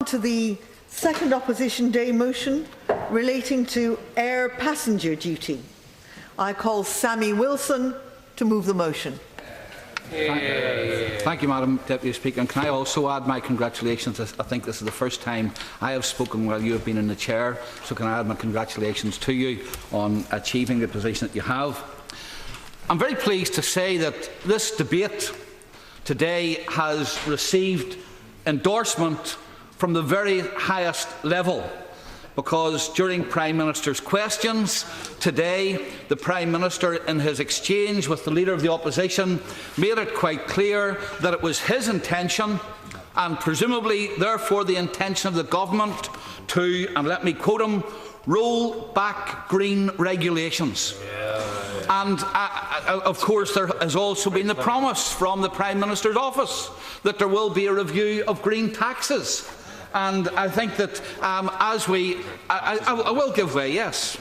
To the second Opposition Day motion relating to air passenger duty. I call Sammy Wilson to move the motion. Thank you, Madam Deputy Speaker. And can I also add my congratulations? I think this is the first time I have spoken while you have been in the chair, so can I add my congratulations to you on achieving the position that you have. I'm very pleased to say that this debate today has received endorsement from the very highest level, because during Prime Minister's questions today, the Prime Minister, in his exchange with the Leader of the Opposition, made it quite clear that it was his intention, and presumably therefore the intention of the Government, to, and let me quote him, roll back green regulations. And of course there has also been the promise from the Prime Minister's office that there will be a review of green taxes. And I think that I will give way, yes.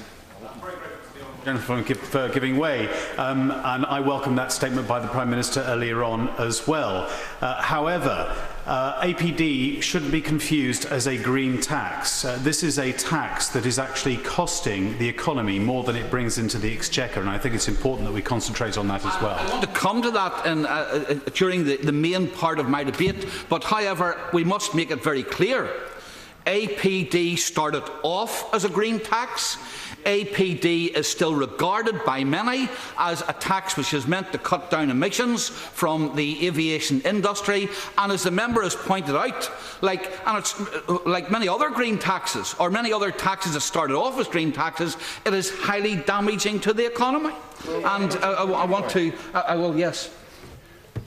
For giving way, and I welcome that statement by the Prime Minister earlier on as well. However, APD shouldn't be confused as a green tax. This is a tax that is actually costing the economy more than it brings into the exchequer, and I think it's important that we concentrate on that as well. I want to come to that during the main part of my debate, but however, we must make it very clear. APD started off as a green tax. APD is still regarded by many as a tax which is meant to cut down emissions from the aviation industry, and as the member has pointed out, like many other green taxes or many other taxes that started off as green taxes, it is highly damaging to the economy. And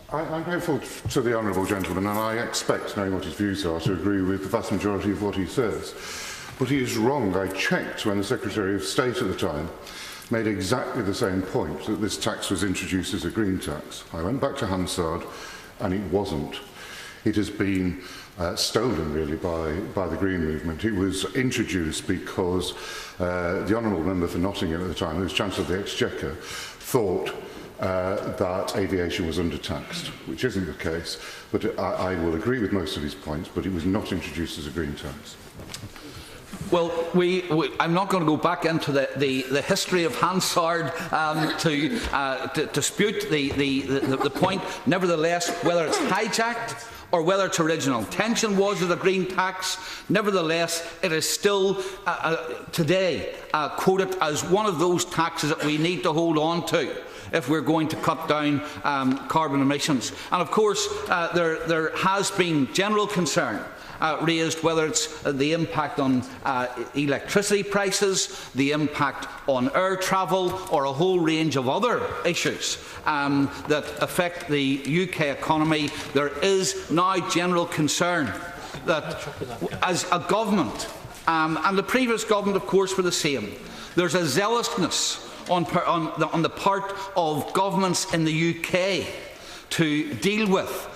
I'm grateful to the honourable gentleman, and I expect, knowing what his views are, to agree with the vast majority of what he says. But he is wrong. I checked when the Secretary of State at the time made exactly the same point, that this tax was introduced as a green tax. I went back to Hansard, and it wasn't. It has been stolen, really, by the Green Movement. It was introduced because the honourable member for Nottingham at the time, who was Chancellor of the Exchequer, thought that aviation was undertaxed, which isn't the case. But I will agree with most of his points, but it was not introduced as a green tax. Well, I'm not going to go back into the history of Hansard to dispute the point. Nevertheless, whether it's hijacked or whether its original intention was as a green tax, nevertheless, it is still today quoted as one of those taxes that we need to hold on to if we're going to cut down carbon emissions. And of course, there has been general concern raised, whether it's the impact on electricity prices, the impact on air travel, or a whole range of other issues that affect the UK economy. There is now general concern that as a government, and the previous government of course were the same, there's a zealousness on the part of governments in the UK to deal with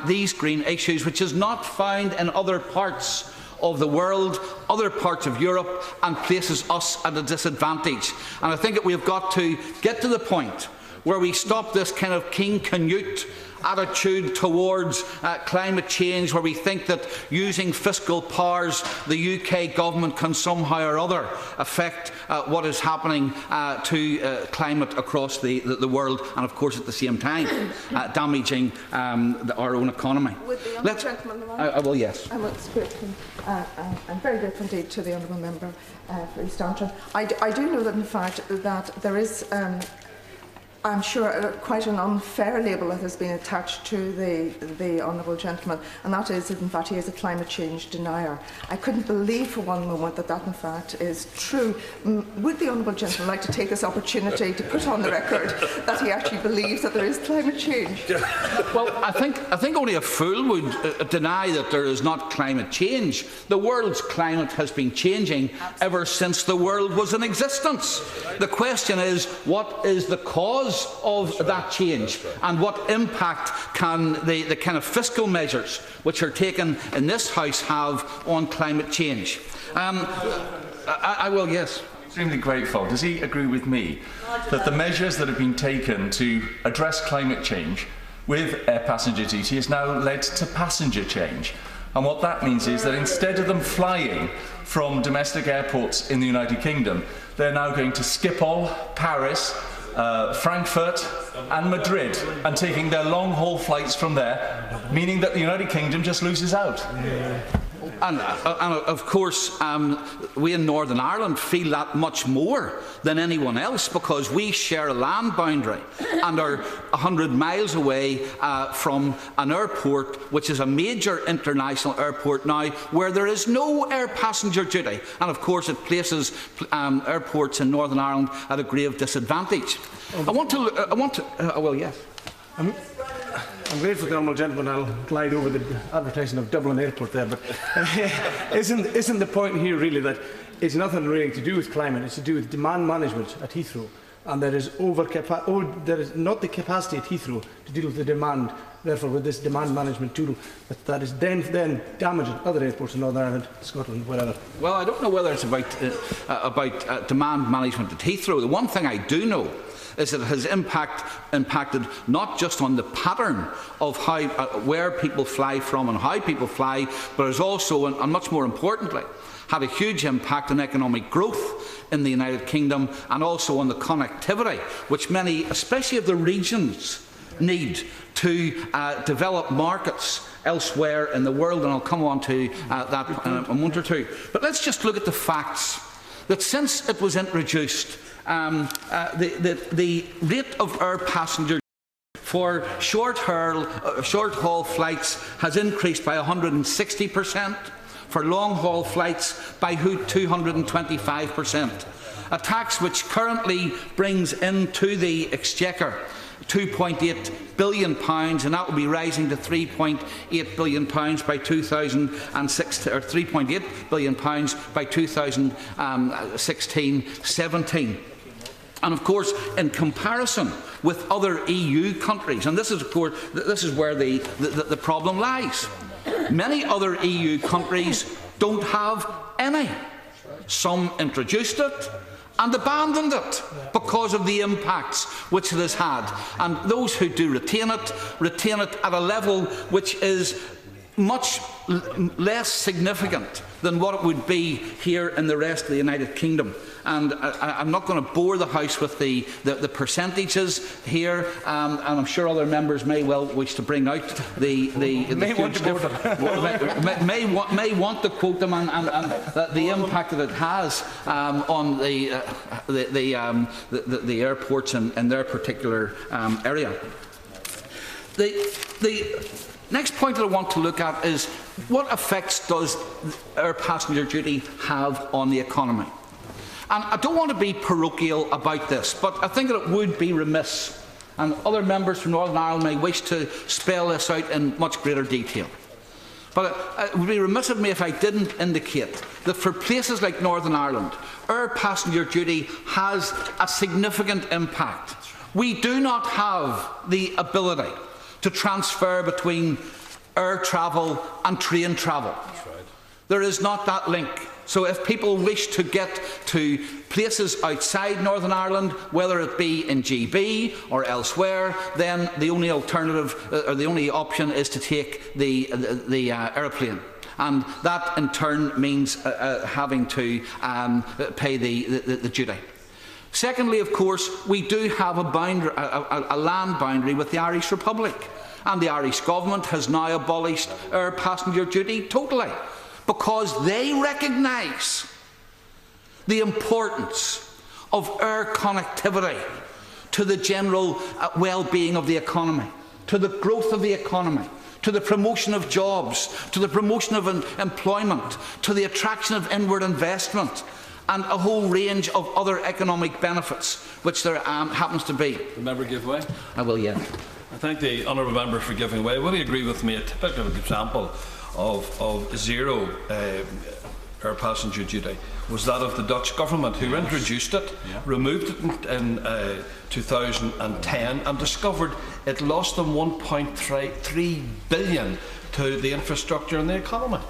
these green issues, which is not found in other parts of the world, other parts of Europe, and places us at a disadvantage. And I think that we have got to get to the point where we stop this kind of King Canute attitude towards climate change, where we think that using fiscal powers the UK government can somehow or other affect what is happening to climate across the world, and of course at the same time damaging our own economy. I will, yes. I'm very grateful indeed to the honourable member for East Antrim. I do know that in fact that there is I'm sure quite an unfair label that has been attached to the honourable gentleman, and that is that in fact he is a climate change denier. I couldn't believe for one moment that in fact is true. Would the honourable gentleman like to take this opportunity to put on the record that he actually believes that there is climate change? Well, I think only a fool would deny that there is not climate change. The world's climate has been changing ever since the world was in existence. The question is, what is the cause of that change, and what impact can the kind of fiscal measures which are taken in this House have on climate change? I will, yes. Extremely grateful. Does he agree with me that the measures that have been taken to address climate change with air passenger duty has now led to passenger change? And what that means is that instead of them flying from domestic airports in the United Kingdom, they're now going to Schiphol, Paris, Frankfurt and Madrid, and taking their long-haul flights from there, meaning that the United Kingdom just loses out. And of course, we in Northern Ireland feel that much more than anyone else, because we share a land boundary and are 100 miles away from an airport which is a major international airport now, where there is no air passenger duty, and of course it places airports in Northern Ireland at a grave disadvantage. Well, yes. I'm grateful to the honourable gentleman. I'll glide over the advertising of Dublin Airport there, but isn't the point here really that it's nothing really to do with climate? It's to do with demand management at Heathrow, and there is there is not the capacity at Heathrow to deal with the demand. Therefore, with this demand management tool, that is then damaging other airports in Northern Ireland, Scotland, wherever. Well, I don't know whether it's about demand management at Heathrow. The one thing I do know is that it has impacted not just on the pattern of how, where people fly from and how people fly, but has also, and much more importantly, had a huge impact on economic growth in the United Kingdom, and also on the connectivity which many, especially of the regions, need to develop markets elsewhere in the world, and I'll come on to that in a moment or two. But let's just look at the facts. That since it was introduced, the rate of air passenger for short-haul flights has increased by 160%, for long-haul flights by 225%. A tax which currently brings into the Exchequer £2.8 billion, and that will be rising to £3.8 billion by 2016, or £3.8 billion by 2016-17. And of course, in comparison with other EU countries, and this is where the problem lies. Many other EU countries don't have any. Some introduced it and abandoned it because of the impacts which it has had. And those who do retain it at a level which is much less significant than what it would be here in the rest of the United Kingdom. And I'm not going to bore the House with the percentages here, and I'm sure other members may well wish to bring out may want to quote them, and the impact that it has on the airports in their particular area. The next point that I want to look at is, what effects does air passenger duty have on the economy? And I don't want to be parochial about this, but I think that it would be remiss, and other members from Northern Ireland may wish to spell this out in much greater detail. But it would be remiss of me if I didn't indicate that for places like Northern Ireland, air passenger duty has a significant impact. We do not have the ability to transfer between air travel and train travel. That's right. There is not that link. So if people wish to get to places outside Northern Ireland, whether it be in GB or elsewhere, then the only alternative, or the only option, is to take the aeroplane. And that in turn means having to pay the duty. Secondly, of course, we do have a land boundary with the Irish Republic, and the Irish Government has now abolished air passenger duty totally, because they recognise the importance of air connectivity to the general well-being of the economy, to the growth of the economy, to the promotion of jobs, to the promotion of employment, to the attraction of inward investment, and a whole range of other economic benefits which there happens to be. The member give way. I will, yeah. I thank the honourable member for giving way. Will you agree with me? A typical example of zero air passenger duty was that of the Dutch government, who introduced it, removed it in 2010, and discovered it lost them 1.3 billion to the infrastructure and the economy.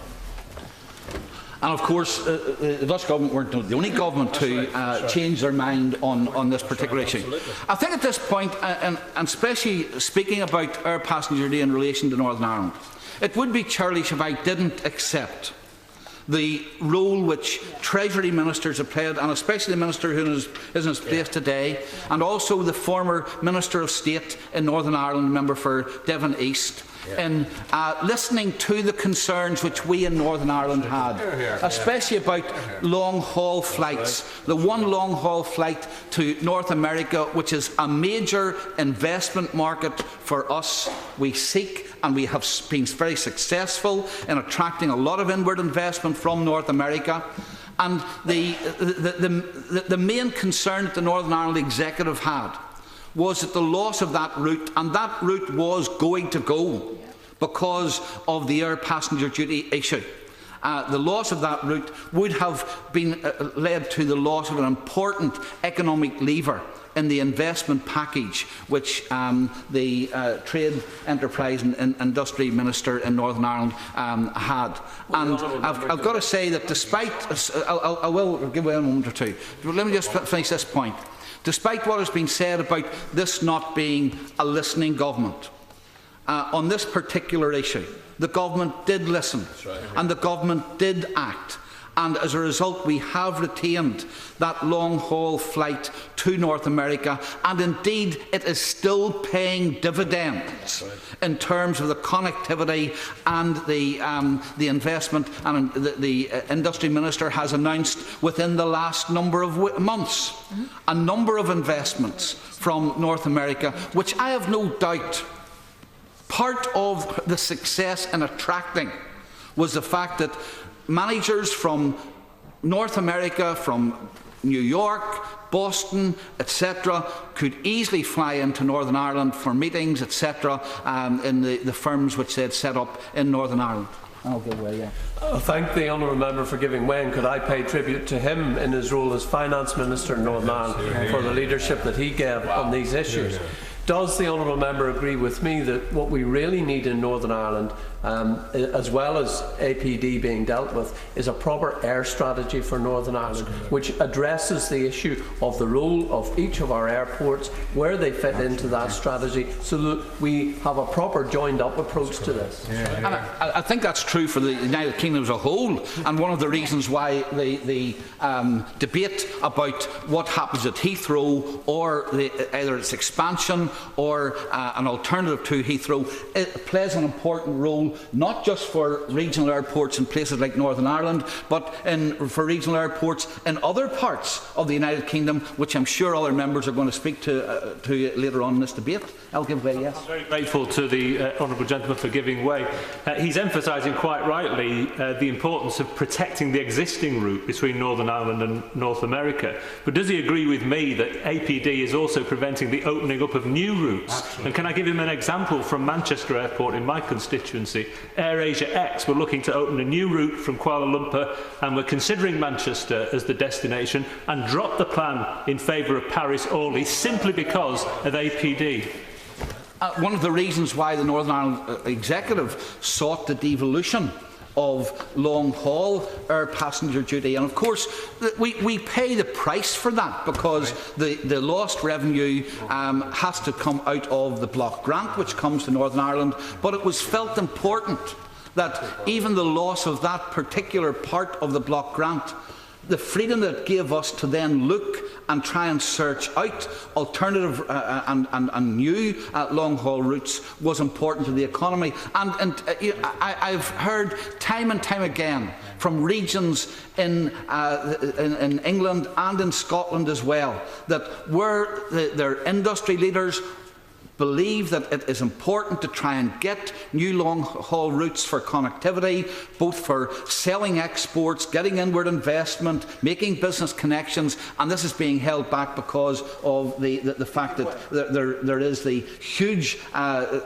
And of course, the Dutch government weren't the only government to change their mind on this particular issue. I think at this point, and especially speaking about air passenger duty in relation to Northern Ireland, It would be churlish if I didn't accept the role which Treasury Ministers have played, and especially the Minister who is in his place today, and also the former Minister of State in Northern Ireland, member for Devon East, in listening to the concerns which we in Northern Ireland had, especially about long-haul flights. The one long-haul flight to North America, which is a major investment market for us. We seek, and we have been very successful in attracting a lot of inward investment from North America. And the main concern that the Northern Ireland Executive had was that the loss of that route, and that route was going to go because of the air passenger duty issue. The loss of that route would have been led to the loss of an important economic lever in the investment package which the Trade, Enterprise and Industry Minister in Northern Ireland had. And I've got to say that despite, I will give away a moment or two, but let me just finish this point. Despite what has been said about this not being a listening government, on this particular issue, the government did listen, and the government did act. And as a result, we have retained that long-haul flight to North America, and indeed it is still paying dividends in terms of the connectivity and the investment. And the Industry Minister has announced within the last number of months a number of investments from North America, which I have no doubt part of the success in attracting was the fact that managers from North America, from New York, Boston, etc., could easily fly into Northern Ireland for meetings, etc., in the firms which they had set up in Northern Ireland. I'll give way, yeah. I thank the honourable member for giving way, and could I pay tribute to him in his role as Finance Minister in Northern Ireland for the leadership that he gave on these issues. Does the honourable member agree with me that what we really need in Northern Ireland, as well as APD being dealt with, is a proper air strategy for Northern Ireland, which addresses the issue of the role of each of our airports, where they fit into that strategy, so that we have a proper joined-up approach to this? And I think that's true for the United Kingdom as a whole, and one of the reasons why the debate about what happens at Heathrow, or either its expansion or an alternative to Heathrow, it plays an important role, not just for regional airports in places like Northern Ireland, but for regional airports in other parts of the United Kingdom, which I'm sure other members are going to speak to later on in this debate. I'll give way, yes. I'm very grateful to the honourable gentleman for giving way. He's emphasising quite rightly the importance of protecting the existing route between Northern Ireland and North America. But does he agree with me that APD is also preventing the opening up of new routes? Absolutely. And can I give him an example from Manchester Airport in my constituency? AirAsia X were looking to open a new route from Kuala Lumpur, and were considering Manchester as the destination, and dropped the plan in favour of Paris-Orly simply because of APD. One of the reasons why the Northern Ireland Executive sought the devolution of long-haul air passenger duty, and of course we pay the price for that, because the lost revenue has to come out of the block grant which comes to Northern Ireland, but it was felt important that even the loss of that particular part of the block grant, the freedom that it gave us to then look and try and search out alternative and new long-haul routes, was important to the economy. And I've heard time and time again from regions in England and in Scotland as well, that where their industry leaders believe that it is important to try and get new long-haul routes for connectivity, both for selling exports, getting inward investment, making business connections, and this is being held back because of the fact that there is the huge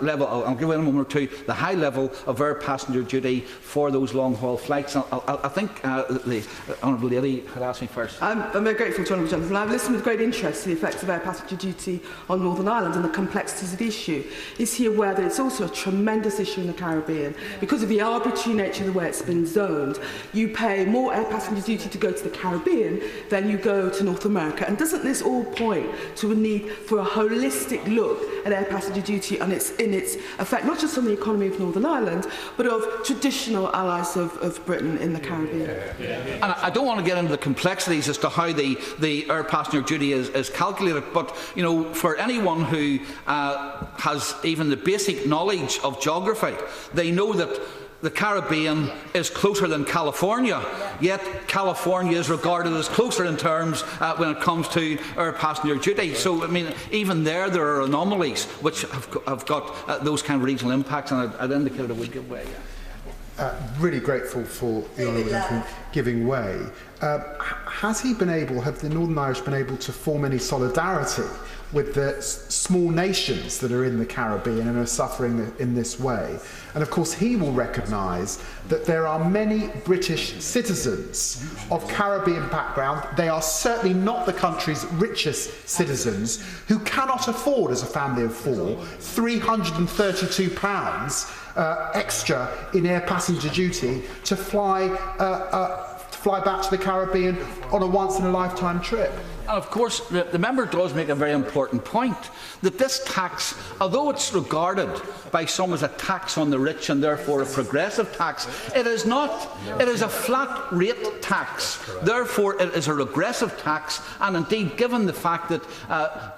level, I'll give it a moment or two, the high level of air passenger duty for those long-haul flights. I think the Honourable Lady had asked me first. I'm very grateful to Honourable Gentleman. I've listened with great interest to the effects of air passenger duty on Northern Ireland and the complexities of the issue. Is he aware that it's also a tremendous issue in the Caribbean? Because of the arbitrary nature of the way it's been zoned, you pay more air passenger duty to go to the Caribbean than you go to North America. And doesn't this all point to a need for a holistic look at air passenger duty and in its effect, not just on the economy of Northern Ireland, but of traditional allies of Britain in the Caribbean. And I don't want to get into the complexities as to how the air passenger duty is calculated, but you know, for anyone who has even the basic knowledge of geography, they know that the Caribbean is closer than California, yet California is regarded as closer in terms when it comes to air passenger duty. So, I mean, even there are anomalies which have got those kind of regional impacts, and I'd indicated it would give way. Really grateful for the honourable gentleman giving way. Have the Northern Irish been able to form any solidarity with the small nations that are in the Caribbean and are suffering in this way? And of course he will recognise that there are many British citizens of Caribbean background. They are certainly not the country's richest citizens who cannot afford, as a family of four, £332 extra in air passenger duty to fly back to the Caribbean on a once-in-a-lifetime trip. And of course, the member does make a very important point, that this tax, although it's regarded by some as a tax on the rich and therefore a progressive tax, it is not. It is a flat rate tax. Therefore, it is a regressive tax, and indeed, given the fact that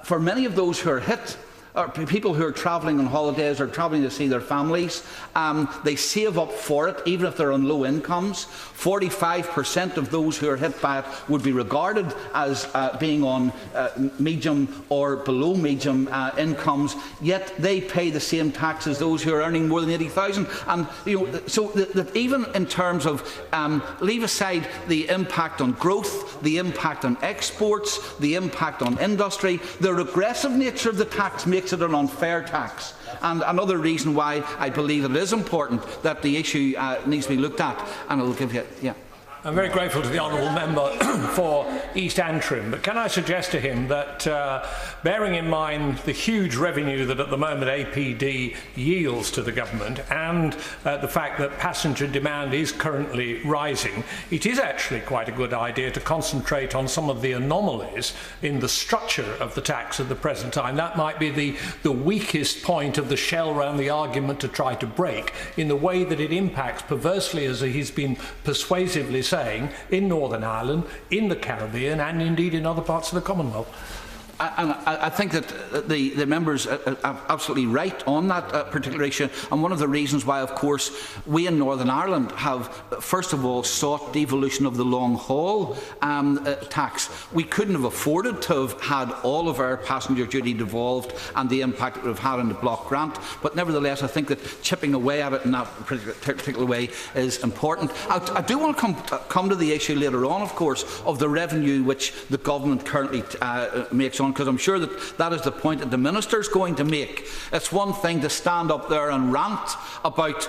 for many of those who are hit, or people who are travelling on holidays or travelling to see their families, they save up for it, even if they're on low incomes. 45% of those who are hit by it would be regarded as being on medium or below medium incomes, yet they pay the same tax as those who are earning more than 80,000. And you know, so that even in terms of leave aside the impact on growth, the impact on exports, the impact on industry, the regressive nature of the tax makes it an unfair tax. And another reason why I believe it is important that the issue needs to be looked at, and I'll give you, yeah. I'm very grateful to the honourable member for East Antrim, but can I suggest to him that, bearing in mind the huge revenue that at the moment APD yields to the government and the fact that passenger demand is currently rising, it is actually quite a good idea to concentrate on some of the anomalies in the structure of the tax at the present time. That might be the weakest point of the shell around the argument to try to break, in the way that it impacts perversely, as he's been persuasively saying, in Northern Ireland, in the Caribbean, and indeed in other parts of the Commonwealth. And I think that the members are absolutely right on that particular issue. And one of the reasons why, of course, we in Northern Ireland have, first of all, sought devolution of the long-haul tax. We couldn't have afforded to have had all of our passenger duty devolved and the impact it would have had on the block grant. But nevertheless, I think that chipping away at it in that particular way is important. I do want to come to the issue later on, of course, of the revenue which the government currently makes on, because I'm sure that is the point that the Minister is going to make. It's one thing to stand up there and rant about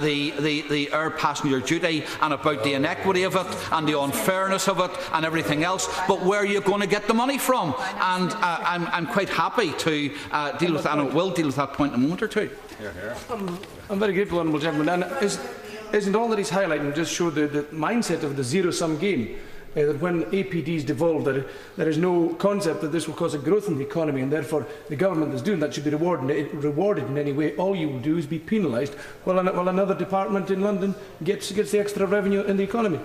the air passenger duty and about the inequity of it and the unfairness of it and everything else, but where are you going to get the money from? And I'm quite happy to deal with that, and I will deal with that point in a moment or two. I'm very grateful, honourable gentleman. And isn't all that he's highlighting just show the mindset of the zero-sum game? That when APDs devolve, there is no concept that this will cause a growth in the economy, and therefore the government that's doing that should be rewarded in any way. All you will do is be penalised while another department in London gets the extra revenue in the economy.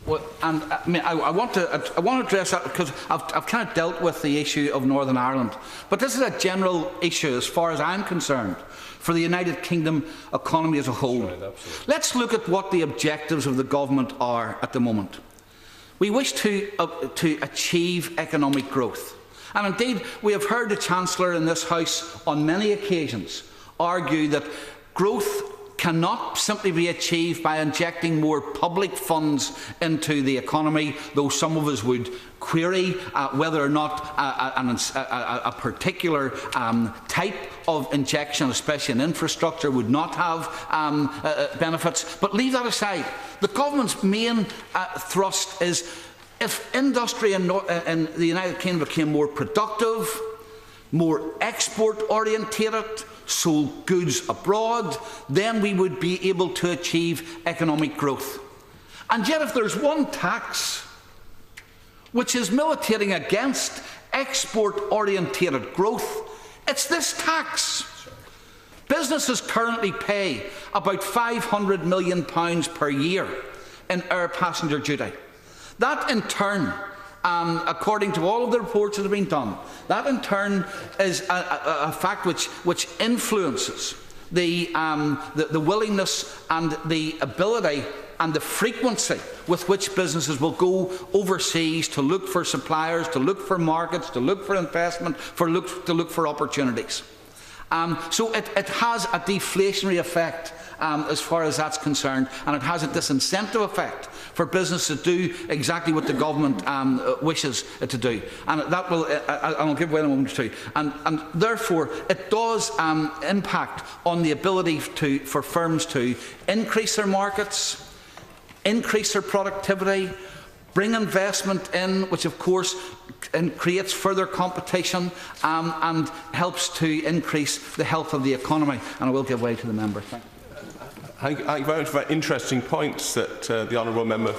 Well, and I mean, I want to address that because I've kind of dealt with the issue of Northern Ireland, but this is a general issue as far as I'm concerned for the United Kingdom economy as a whole. Right, let's look at what the objectives of the government are at the moment. We wish to achieve economic growth. And indeed, we have heard the Chancellor in this House on many occasions argue that growth cannot simply be achieved by injecting more public funds into the economy, though some of us would query whether or not a particular type of injection, especially in infrastructure, would not have benefits. But leave that aside. The government's main thrust is, if industry in the United Kingdom became more productive, more export-orientated, sold goods abroad, then we would be able to achieve economic growth. And yet, if there's one tax which is militating against export-orientated growth, It's this tax. Businesses currently pay about £500 million per year in air passenger duty. That in turn, according to all of the reports that have been done, that in turn is a fact which influences the willingness and the ability and the frequency with which businesses will go overseas to look for suppliers, to look for markets, to look for investment, to look for opportunities. So it has a deflationary effect as far as that's concerned, and it has a disincentive effect for businesses to do exactly what the government wishes it to do. And that will, I'll give way in a moment or two. And therefore, it does impact on the ability for firms to increase their markets, increase their productivity, bring investment in, which of course creates further competition and helps to increase the health of the economy. And I will give way to the member. Thank you. Very interesting points that the honourable member,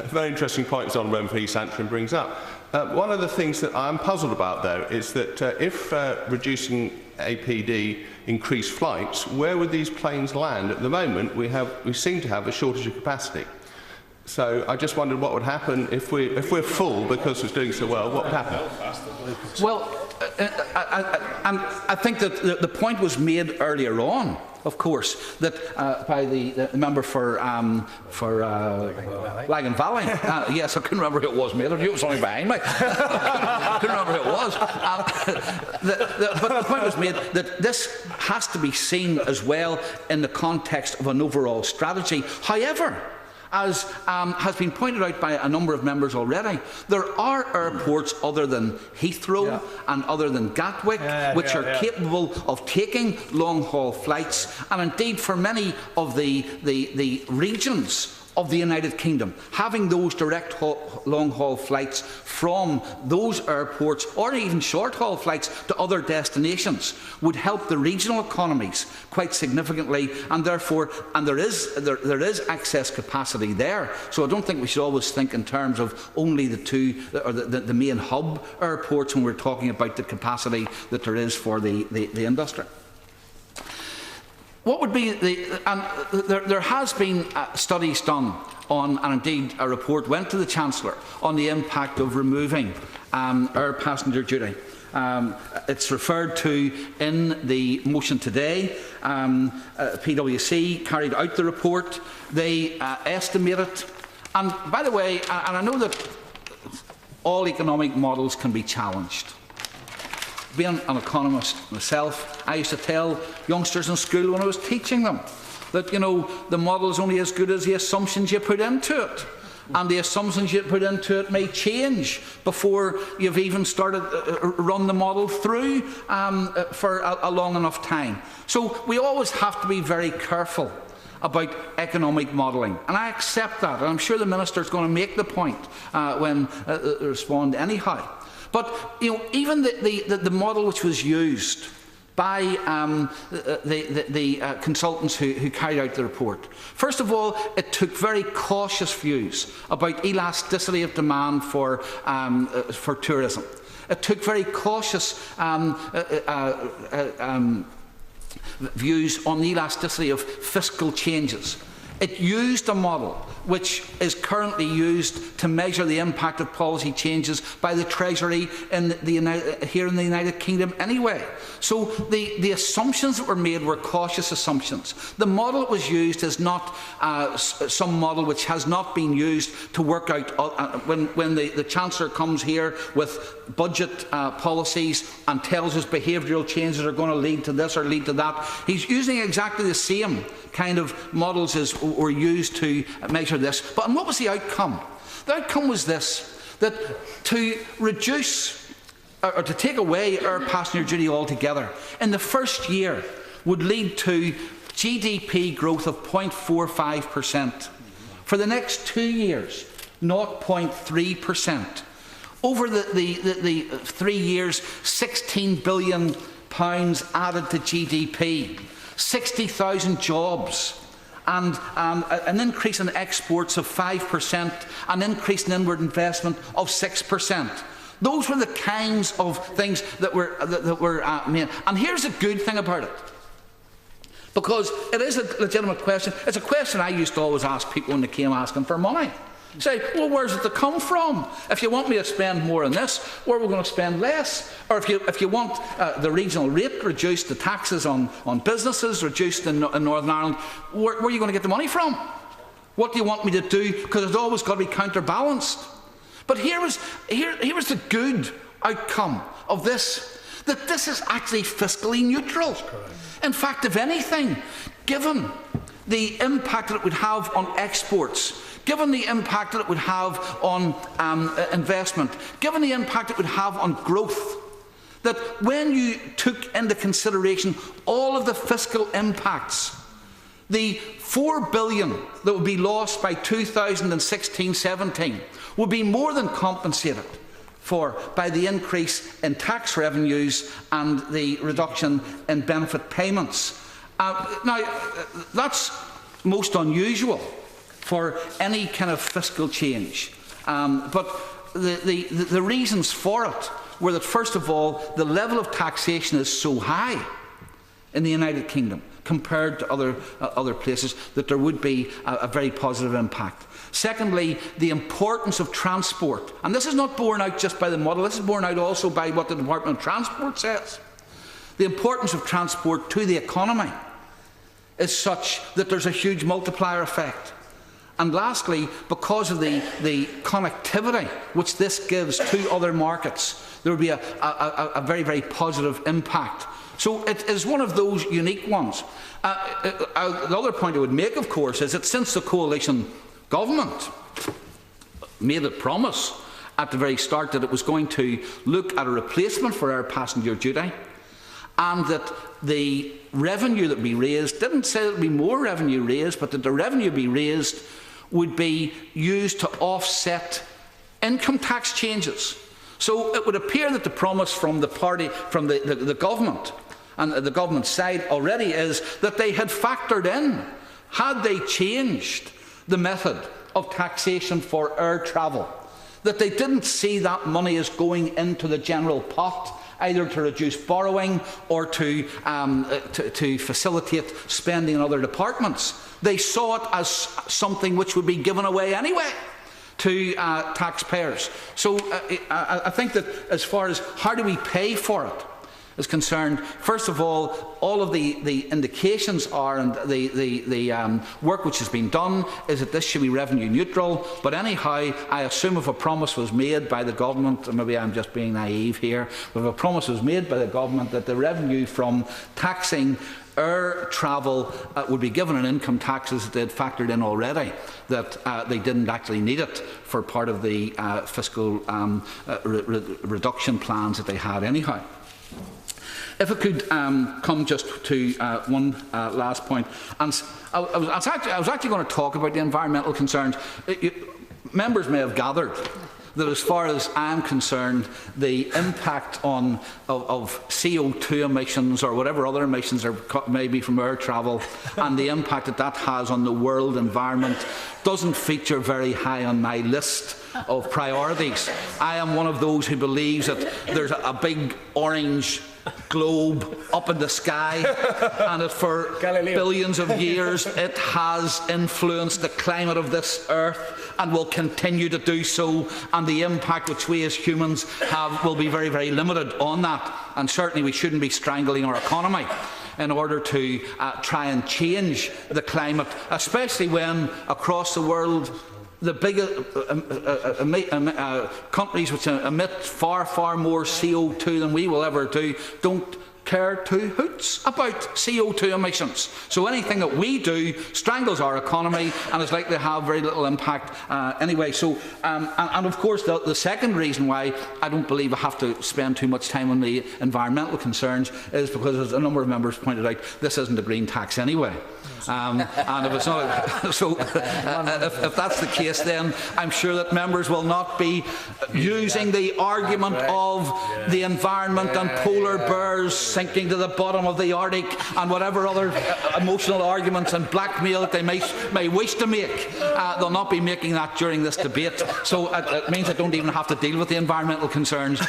very interesting points the honourable member for East Antrim brings up. One of the things that I'm puzzled about, though, is that if reducing APD increased flights, where would these planes land? At the moment, we seem to have a shortage of capacity. So I just wondered what would happen if we're full because it's doing so well. What would happen? Well, I think that the point was made earlier on, of course, that by the member for Lagan Valley. Yes, I couldn't remember who it was made. It was only behind me. I couldn't remember who it was. But the point was made that this has to be seen as well in the context of an overall strategy. However, as has been pointed out by a number of members already, there are airports other than Heathrow and other than Gatwick which are capable of taking long-haul flights, and indeed for many of the regions of the United Kingdom, having those direct long-haul flights from those airports, or even short-haul flights to other destinations, would help the regional economies quite significantly, and therefore, there is excess capacity there. So I don't think we should always think in terms of only the two, or the main hub airports when we're talking about the capacity that there is for the industry. What would be there has been studies done on, and indeed a report went to the Chancellor on the impact of removing air passenger duty. It's referred to in the motion today. PwC carried out the report. They estimated, and by the way, and I know that all economic models can be challenged. Being an economist myself, I used to tell youngsters in school when I was teaching them that, you know, the model is only as good as the assumptions you put into it. And the assumptions you put into it may change before you've even started run the model through for a long enough time. So we always have to be very careful about economic modelling, and I accept that, and I'm sure the Minister is going to make the point when respond anyhow. But you know, even the model which was used by the consultants who carried out the report, first of all, it took very cautious views about elasticity of demand for tourism. It took very cautious views on the elasticity of fiscal changes. It used a model which is currently used to measure the impact of policy changes by the Treasury here in the United Kingdom anyway. So the assumptions that were made were cautious assumptions. The model that was used is not some model which has not been used to work out when the Chancellor comes here with budget policies and tells us behavioural changes are going to lead to this or lead to that. He's using exactly the same kind of models as were used to measure this. But what was the outcome? The outcome was this, that to reduce or to take away air passenger duty altogether in the first year would lead to GDP growth of 0.45%. For the next 2 years, 0.3%. Over the 3 years, £16 billion added to GDP, 60,000 jobs, and an increase in exports of 5%, an increase in inward investment of 6%. Those were the kinds of things that were made. And here's the good thing about it. Because it is a legitimate question. It's a question I used to always ask people when they came asking for money. Say, well, where's it to come from? If you want me to spend more on this, where are we going to spend less? Or if you want the regional rate reduced, the taxes on businesses reduced in Northern Ireland, where are you going to get the money from? What do you want me to do? Because it's always got to be counterbalanced. But here was the good outcome of this, that this is actually fiscally neutral. In fact, if anything, given the impact that it would have on exports, given the impact that it would have on investment, given the impact it would have on growth, that when you took into consideration all of the fiscal impacts, the $4 billion that would be lost by 2016-17 would be more than compensated for by the increase in tax revenues and the reduction in benefit payments. Now, that's most unusual for any kind of fiscal change. But the reasons for it were that, first of all, the level of taxation is so high in the United Kingdom compared to other places that there would be a very positive impact. Secondly, the importance of transport. And this is not borne out just by the model, this is borne out also by what the Department of Transport says. The importance of transport to the economy is such that there's a huge multiplier effect. And lastly, because of the connectivity which this gives to other markets, there will be a very, very positive impact. So it is one of those unique ones. The other point I would make, of course, is that since the coalition government made a promise at the very start that it was going to look at a replacement for air passenger duty, and that the revenue that would be raised, didn't say there would be more revenue raised, but that the revenue be raised would be used to offset income tax changes. So it would appear that the promise from the party, from the government, and the government side already is that they had factored in, had they changed the method of taxation for air travel, that they didn't see that money as going into the general pot, either to reduce borrowing or to facilitate spending in other departments. They saw it as something which would be given away anyway to taxpayers. So I think that as far as how do we pay for it is concerned, first of all of the indications are, and the work which has been done is that this should be revenue neutral. But anyhow, I assume if a promise was made by the government, and maybe I'm just being naive here, but if a promise was made by the government that the revenue from taxing air travel would be given an income taxes that they'd factored in already, that they didn't actually need it for part of the fiscal reduction plans that they had anyhow. If I could come just to one last point, and I was actually going to talk about the environmental concerns. Members may have gathered that as far as I'm concerned, the impact of CO2 emissions or whatever other emissions there may be from air travel and the impact that has on the world environment doesn't feature very high on my list of priorities. I am one of those who believes that there's a big orange globe up in the sky and that for billions of years it has influenced the climate of this earth and will continue to do so, and the impact which we as humans have will be very, very limited on that, and certainly we shouldn't be strangling our economy in order to try and change the climate, especially when across the world the bigger countries which emit far, far more CO2 than we will ever do don't care two hoots about CO2 emissions. So anything that we do strangles our economy and is likely to have very little impact anyway. So, and of course, the second reason why I don't believe I have to spend too much time on the environmental concerns is because, as a number of members pointed out, this isn't a green tax anyway. And if it's not, so if that's the case, then I'm sure that members will not be using the argument of the environment and polar bears sinking to the bottom of the Arctic, and whatever other emotional arguments and blackmail that they may wish to make. They'll not be making that during this debate. So it means I don't even have to deal with the environmental concerns.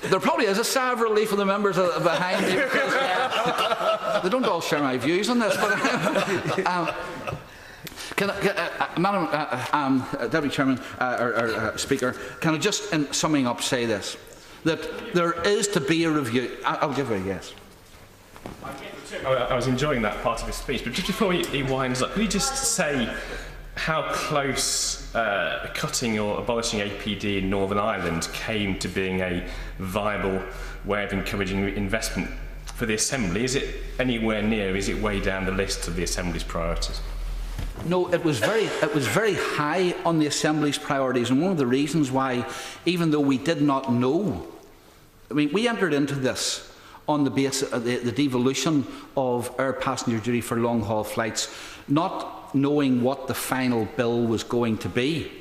There probably is a sigh of relief for the members behind me. They don't all share my views on this, but Madam Deputy Chairman or Speaker, can I just, in summing up, say this: that there is to be a review. I'll give her a yes. I was enjoying that part of his speech, but just before he winds up, could you just say how close cutting or abolishing APD in Northern Ireland came to being a viable way of encouraging investment for the Assembly? Is it anywhere near? Is it way down the list of the Assembly's priorities? No, it was very high on the Assembly's priorities, and one of the reasons why, even though we did not know, I mean, we entered into this on the basis of the devolution of air passenger duty for long-haul flights, not knowing what the final bill was going to be.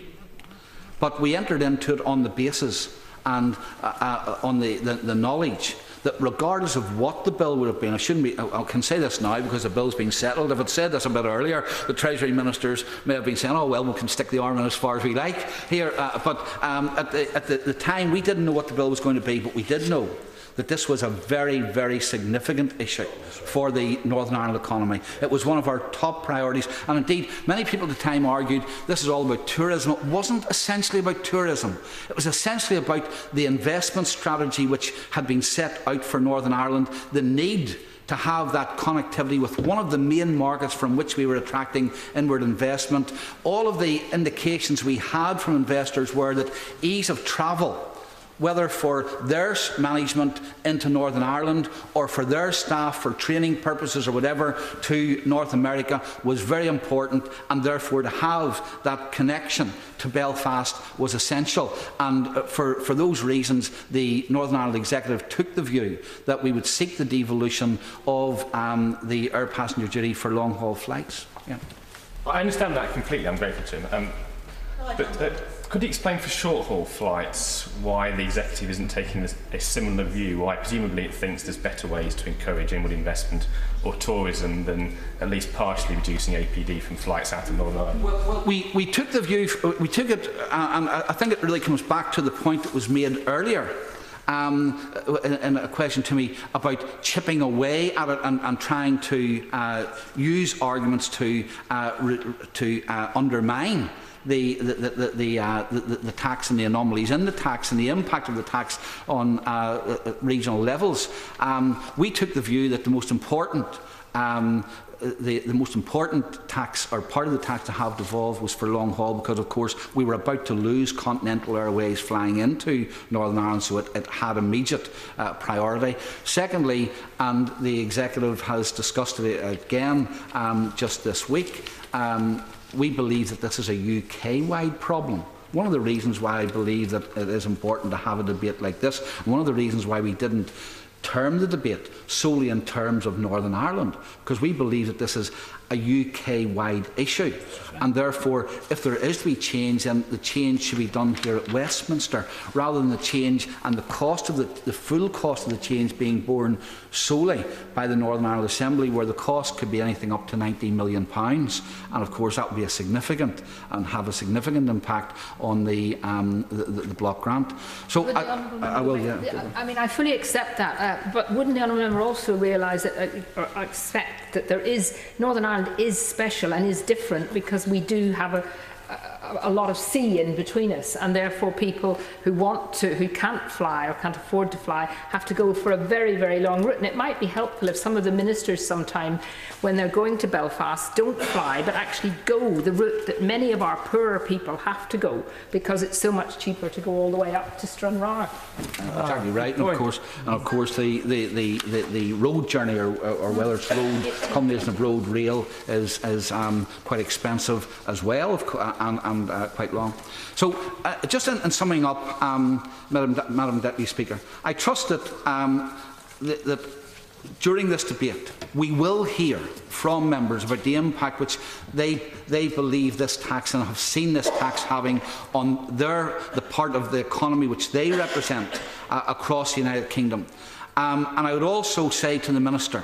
But we entered into it on the basis and on the knowledge that regardless of what the bill would have been, I can say this now because the bill's been settled. If I'd said this a bit earlier, the Treasury Ministers may have been saying, oh well, we can stick the arm in as far as we like here. But at the time, we didn't know what the bill was going to be, but we did know that this was a very, very significant issue for the Northern Ireland economy. It was one of our top priorities, and indeed many people at the time argued this is all about tourism. It wasn't essentially about tourism. It was essentially about the investment strategy which had been set out for Northern Ireland, the need to have that connectivity with one of the main markets from which we were attracting inward investment. All of the indications we had from investors were that ease of travel, whether for their management into Northern Ireland or for their staff for training purposes or whatever to North America, was very important, and therefore to have that connection to Belfast was essential. And for those reasons, the Northern Ireland Executive took the view that we would seek the devolution of the air passenger duty for long-haul flights. Yeah. I understand that completely. I'm grateful to him. Could you explain for short-haul flights why the Executive isn't taking a similar view? Why presumably it thinks there's better ways to encourage inward investment or tourism than at least partially reducing APD from flights out of Northern Ireland? Well, we took the view, we took it, and I think it really comes back to the point that was made earlier in a question to me about chipping away at it and trying to use arguments to undermine the tax and the anomalies in the tax and the impact of the tax on regional levels. We took the view that the most important tax, or part of the tax to have devolved, was for long haul, because of course we were about to lose Continental Airways flying into Northern Ireland, so it had immediate priority. Secondly, and the Executive has discussed it again just this week, we believe that this is a UK-wide problem. One of the reasons why I believe that it is important to have a debate like this, and one of the reasons why we didn't term the debate solely in terms of Northern Ireland, because we believe that this is a UK-wide issue, and therefore if there is to be change, then the change should be done here at Westminster, rather than the change and the cost of the full cost of the change being borne solely by the Northern Ireland Assembly, where the cost could be anything up to £90 million, and of course that would be have a significant impact on the block grant. So I will, yeah. I mean, I fully accept that, but wouldn't the honourable member also realise that, or accept that there is Northern Ireland is special and is different, because we do have a lot of sea in between us, and therefore people who can't fly or can't afford to fly have to go for a very, very long route. And it might be helpful if some of the ministers sometime, when they're going to Belfast, don't fly but actually go the route that many of our poorer people have to go, because it's so much cheaper to go all the way up to Stranraer. Exactly right, and of course the road journey, or whether it's road, combination of road rail, is quite expensive as well, and quite long. So, just in summing up, Madam Deputy Speaker, I trust that during this debate, we will hear from members about the impact which they believe this tax and have seen this tax having on the part of the economy which they represent across the United Kingdom. And I would also say to the Minister,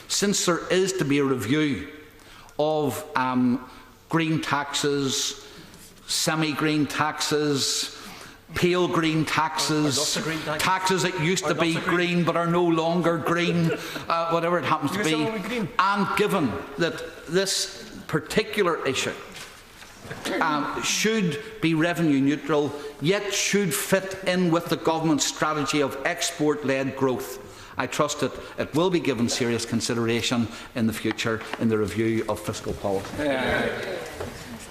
since there is to be a review of green taxes, semi-green taxes, pale green taxes, taxes that used to be green but are no longer green, whatever it happens to be. And given that this particular issue should be revenue neutral, yet should fit in with the government's strategy of export-led growth, I trust that it will be given serious consideration in the future in the review of fiscal policy.